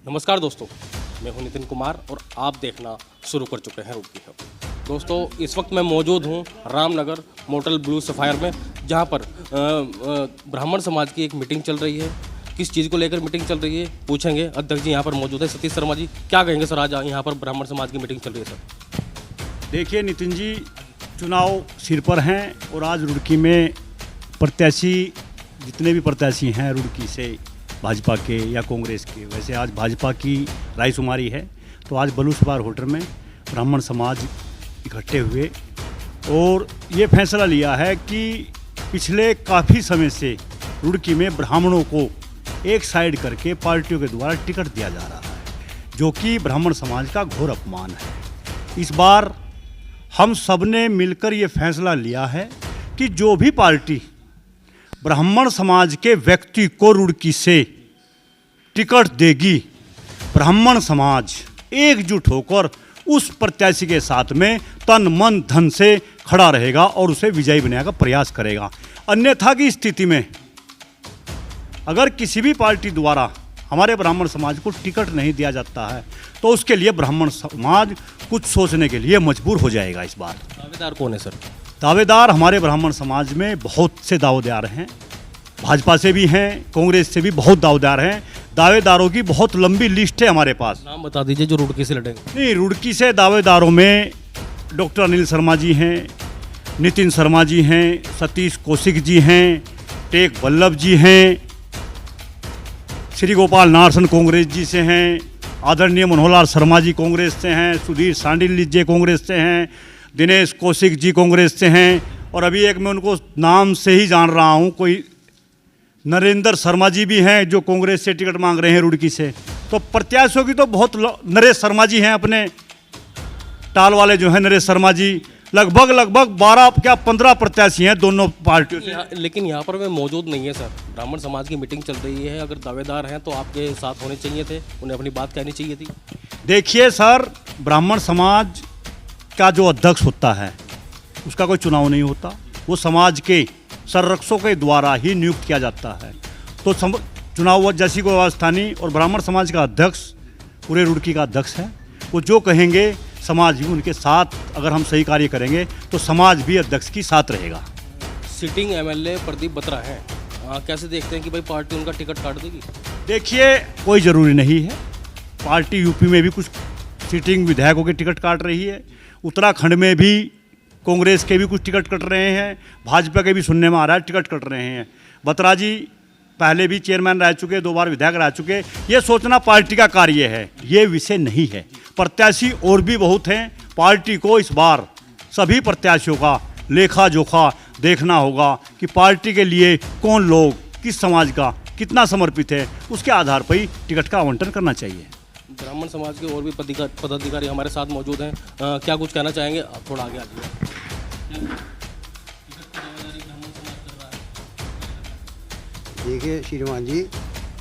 नमस्कार दोस्तों, मैं हूं नितिन कुमार और आप देखना शुरू कर चुके हैं रुड़की हब। दोस्तों, इस वक्त मैं मौजूद हूं रामनगर मोटल ब्लू सफायर में, जहां पर ब्राह्मण समाज की एक मीटिंग चल रही है। किस चीज़ को लेकर मीटिंग चल रही है पूछेंगे। अध्यक्ष जी यहाँ पर मौजूद है, सतीश शर्मा जी। क्या कहेंगे सर, आज यहाँ पर ब्राह्मण समाज की मीटिंग चल रही है सर? देखिए नितिन जी, चुनाव सिर पर हैं और आज रुड़की में प्रत्याशी जितने भी प्रत्याशी हैं रुड़की से, भाजपा के या कांग्रेस के, वैसे आज भाजपा की रायशुमारी है, तो आज बलूसवार होटल में ब्राह्मण समाज इकट्ठे हुए और ये फैसला लिया है कि पिछले काफ़ी समय से रुड़की में ब्राह्मणों को एक साइड करके पार्टियों के द्वारा टिकट दिया जा रहा है, जो कि ब्राह्मण समाज का घोर अपमान है। इस बार हम सब ने मिलकर ये फैसला लिया है कि जो भी पार्टी ब्राह्मण समाज के व्यक्ति को रुड़की से टिकट देगी, ब्राह्मण समाज एकजुट होकर उस प्रत्याशी के साथ में तन मन धन से खड़ा रहेगा और उसे विजयी बनाने का प्रयास करेगा। अन्यथा की स्थिति में अगर किसी भी पार्टी द्वारा हमारे ब्राह्मण समाज को टिकट नहीं दिया जाता है तो उसके लिए ब्राह्मण समाज कुछ सोचने के लिए मजबूर हो जाएगा। इस बार दावेदार कौन है सर? दावेदार हमारे ब्राह्मण समाज में बहुत से दावेदार हैं, भाजपा से भी हैं, कांग्रेस से भी बहुत दावेदार हैं। दावेदारों की बहुत लंबी लिस्ट है हमारे पास। नाम बता दीजिए जो रुड़की से लड़ेंगे। नहीं, रुड़की से दावेदारों में डॉक्टर अनिल शर्मा जी हैं, नितिन शर्मा जी हैं, सतीश कौशिक जी हैं, टेक वल्लभ जी हैं, श्री गोपाल नारसन कांग्रेस जी से हैं, आदरणीय मनोहरलाल शर्मा जी कांग्रेस से हैं, सुधीर सांडिल जी कांग्रेस से हैं, दिनेश कौशिक जी कांग्रेस से हैं, और अभी एक मैं उनको नाम से ही जान रहा हूँ, कोई नरेंद्र शर्मा जी भी हैं जो कांग्रेस से टिकट मांग रहे हैं रुड़की से। तो प्रत्याशियों की तो बहुत, नरेश शर्मा जी हैं अपने टाल वाले जो हैं नरेश शर्मा जी, लगभग 12 क्या 15 प्रत्याशी हैं दोनों पार्टियों से। लेकिन यहाँ पर वे मौजूद नहीं है सर। ब्राह्मण समाज की मीटिंग चल रही है, अगर दावेदार हैं तो आपके साथ होने चाहिए थे, उन्हें अपनी बात कहनी चाहिए थी। देखिए सर, ब्राह्मण समाज का जो अध्यक्ष होता है उसका कोई चुनाव नहीं होता, वो समाज के संरक्षकों के द्वारा ही नियुक्त किया जाता है। तो चुनाव जैसी कोई व्यवस्था नहीं, और ब्राह्मण समाज का अध्यक्ष पूरे रुड़की का अध्यक्ष है। वो जो कहेंगे समाज भी उनके साथ, अगर हम सही कार्य करेंगे तो समाज भी अध्यक्ष की साथ रहेगा। सिटिंग एमएलए प्रदीप बत्रा हैं, कैसे देखते हैं कि भाई पार्टी उनका टिकट काट देगी? देखिए, कोई ज़रूरी नहीं है। पार्टी यूपी में भी कुछ सिटिंग विधायकों के टिकट काट रही है, उत्तराखंड में भी कांग्रेस के भी कुछ टिकट कट रहे हैं, भाजपा के भी सुनने में आ रहा है टिकट कट रहे हैं। बत्रा जी पहले भी चेयरमैन रह चुके, 2 बार विधायक रह चुके। ये सोचना पार्टी का कार्य है, ये विषय नहीं है। प्रत्याशी और भी बहुत हैं। पार्टी को इस बार सभी प्रत्याशियों का लेखा जोखा देखना होगा कि पार्टी के लिए कौन लोग, किस समाज का कितना समर्पित है, उसके आधार पर ही टिकट का आवंटन करना चाहिए। ब्राह्मण समाज के और भी पदाधिकारी हमारे साथ मौजूद हैं, क्या कुछ कहना चाहेंगे? आप थोड़ा आगे आ जाइए। देखिए श्रीमान जी,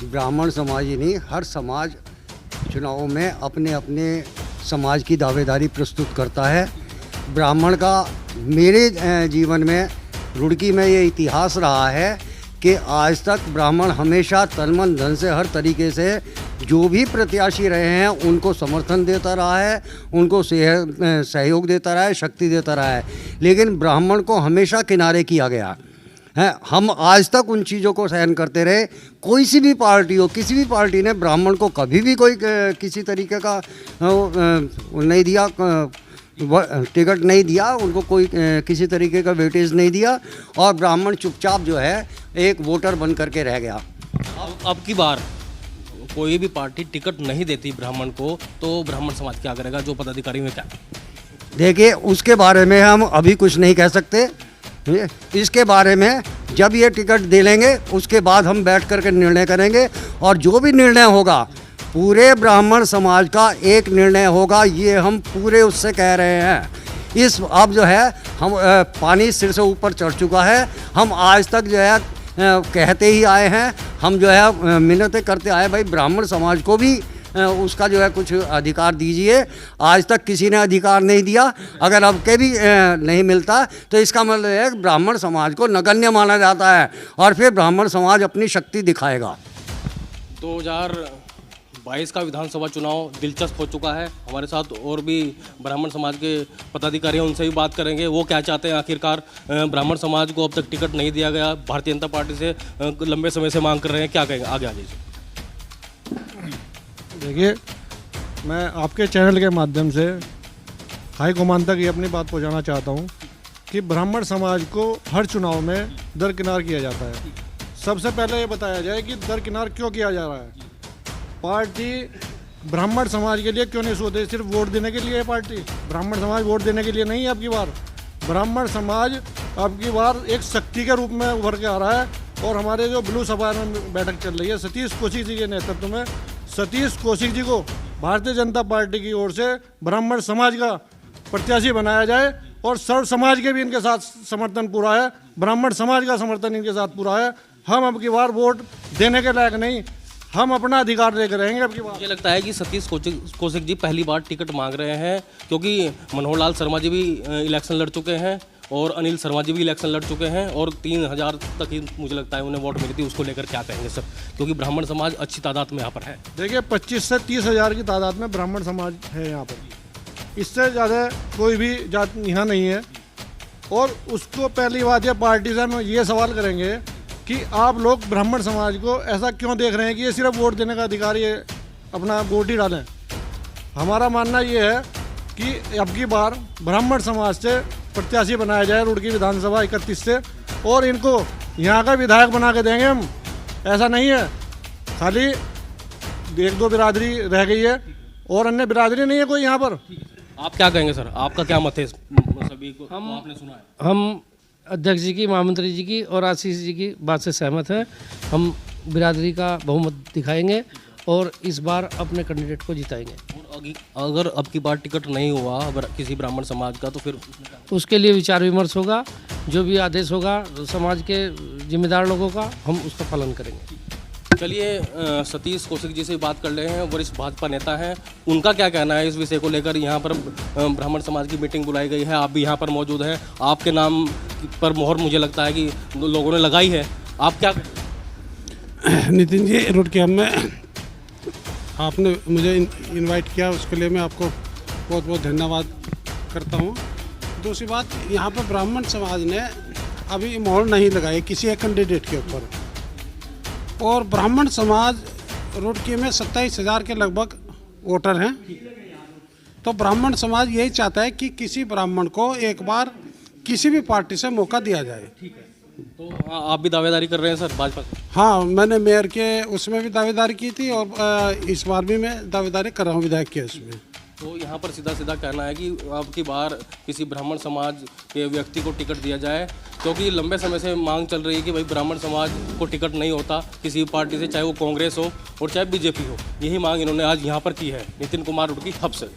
ब्राह्मण समाज ही नहीं, हर समाज चुनावों में अपने अपने समाज की दावेदारी प्रस्तुत करता है। ब्राह्मण का मेरे जीवन में रुड़की में ये इतिहास रहा है कि आज तक ब्राह्मण हमेशा तन मन धन से हर तरीके से जो भी प्रत्याशी रहे हैं उनको समर्थन देता रहा है, उनको सहयोग देता रहा है, शक्ति देता रहा है। लेकिन ब्राह्मण को हमेशा किनारे किया गया है। हम आज तक उन चीज़ों को सहन करते रहे। कोई सी भी पार्टी हो, किसी भी पार्टी ने ब्राह्मण को कभी भी कोई किसी तरीके का नहीं दिया, टिकट नहीं दिया, उनको कोई किसी तरीके का वेटेज नहीं दिया, और ब्राह्मण चुपचाप जो है एक वोटर बन करके रह गया। अब की बार कोई भी पार्टी टिकट नहीं देती ब्राह्मण को, तो ब्राह्मण समाज क्या करेगा? जो पदाधिकारी में क्या? देखिए, उसके बारे में हम अभी कुछ नहीं कह सकते। इसके बारे में जब ये टिकट दे लेंगे उसके बाद हम बैठ करके निर्णय करेंगे, और जो भी निर्णय होगा पूरे ब्राह्मण समाज का एक निर्णय होगा, ये हम पूरे उससे कह रहे हैं। इस अब जो है हम पानी सिर से ऊपर चढ़ चुका है। हम आज तक जो है कहते ही आए हैं, हम जो है मिन्नतें करते आए, भाई ब्राह्मण समाज को भी उसका जो है कुछ अधिकार दीजिए। आज तक किसी ने अधिकार नहीं दिया, अगर अब के भी नहीं मिलता तो इसका मतलब है कि ब्राह्मण समाज को नगण्य माना जाता है और फिर ब्राह्मण समाज अपनी शक्ति दिखाएगा। 22 का विधानसभा चुनाव दिलचस्प हो चुका है। हमारे साथ और भी ब्राह्मण समाज के पदाधिकारी हैं, उनसे भी बात करेंगे। वो क्या चाहते हैं आखिरकार, ब्राह्मण समाज को अब तक टिकट नहीं दिया गया, भारतीय जनता पार्टी से लंबे समय से मांग कर रहे हैं, क्या कहेंगे? आगे आ जाइए। देखिए, मैं आपके चैनल के माध्यम से हाईकमान तक ये अपनी बात पहुंचाना चाहता हूं कि ब्राह्मण समाज को हर चुनाव में दरकिनार किया जाता है। सबसे पहले ये बताया जाए कि दरकिनार क्यों किया जा रहा है। पार्टी ब्राह्मण समाज के लिए क्यों नहीं सोते? सिर्फ वोट देने के लिए है पार्टी? ब्राह्मण समाज वोट देने के लिए नहीं है। अब की बार ब्राह्मण समाज अब की बार एक शक्ति के रूप में उभर के आ रहा है। और हमारे जो ब्लू सफायर में बैठक चल रही है, सतीश कौशिक जी के नेतृत्व में, सतीश कौशिक जी को भारतीय जनता पार्टी की ओर से ब्राह्मण समाज का प्रत्याशी बनाया जाए और सर्व समाज के भी इनके साथ समर्थन पूरा है, ब्राह्मण समाज का समर्थन इनके साथ पूरा है। हम अब की बार वोट देने के लायक नहीं, हम अपना अधिकार लेकर रहेंगे अब की बार। मुझे लगता है कि सतीश कौशिक जी पहली बार टिकट मांग रहे हैं, क्योंकि मनोहर लाल शर्मा जी भी इलेक्शन लड़ चुके हैं और अनिल शर्मा जी भी इलेक्शन लड़ चुके हैं और 3000 तक ही मुझे लगता है उन्हें वोट मिली थी। उसको लेकर क्या कहेंगे सर, क्योंकि ब्राह्मण समाज अच्छी तादाद में यहाँ पर है? देखिए, 25 से 30 हज़ार की तादाद में ब्राह्मण समाज है यहाँ पर, इससे ज़्यादा कोई भी जात यहाँ नहीं है। और उसको पहली बात, ये पार्टी से हम ये सवाल करेंगे कि आप लोग ब्राह्मण समाज को ऐसा क्यों देख रहे हैं कि ये सिर्फ वोट देने का अधिकार, ये अपना वोट ही डालें। हमारा मानना ये है कि अब की बार ब्राह्मण समाज से प्रत्याशी बनाया जाए रुड़की विधानसभा 31 से, और इनको यहाँ का विधायक बना के देंगे हम। ऐसा नहीं है खाली 1-2 बिरादरी रह गई है और अन्य बिरादरी नहीं है कोई यहाँ पर। आप क्या कहेंगे सर, आपका क्या मत है? सभी को आपने सुना है। हम अध्यक्ष जी की, महामंत्री जी की और आशीष जी की बात से सहमत हैं। हम बिरादरी का बहुमत दिखाएंगे और इस बार अपने कैंडिडेट को जिताएंगे। और अगर अब की बार टिकट नहीं हुआ अगर किसी ब्राह्मण समाज का, तो फिर उसके लिए विचार विमर्श होगा। जो भी आदेश होगा समाज के जिम्मेदार लोगों का, हम उसका पालन करेंगे। चलिए, सतीश कौशिक जी से बात कर रहे हैं, वरिष्ठ भाजपा नेता हैं। उनका क्या कहना है इस विषय को लेकर? यहाँ पर ब्राह्मण समाज की मीटिंग बुलाई गई है, आप भी यहाँ पर मौजूद हैं। आपके नाम पर मोहर मुझे लगता है कि लोगों ने लगाई है, आप क्या? नितिन जी, रुड़की में आपने मुझे इनवाइट किया, उसके लिए मैं आपको बहुत बहुत धन्यवाद करता हूँ। दूसरी बात, यहाँ पर ब्राह्मण समाज ने अभी मोहर नहीं लगाई किसी एक कैंडिडेट के ऊपर, और ब्राह्मण समाज रुड़की में 27,000 के लगभग वोटर हैं। तो ब्राह्मण समाज यही चाहता है कि किसी ब्राह्मण को एक बार किसी भी पार्टी से मौका दिया जाए। तो आप भी दावेदारी कर रहे हैं सर भाजपा? हाँ, मैंने मेयर के उसमें भी दावेदारी की थी और इस बार भी मैं दावेदारी कर रहा हूँ विधायक के उसमें। तो यहाँ पर सीधा सीधा कहना है कि अब की बार किसी ब्राह्मण समाज के व्यक्ति को टिकट दिया जाए, क्योंकि लंबे समय से मांग चल रही है कि भाई ब्राह्मण समाज को टिकट नहीं होता किसी भी पार्टी से, चाहे वो कांग्रेस हो और चाहे बीजेपी हो। यही मांग इन्होंने आज यहाँ पर की है। नितिन कुमार रुड़की, हब से।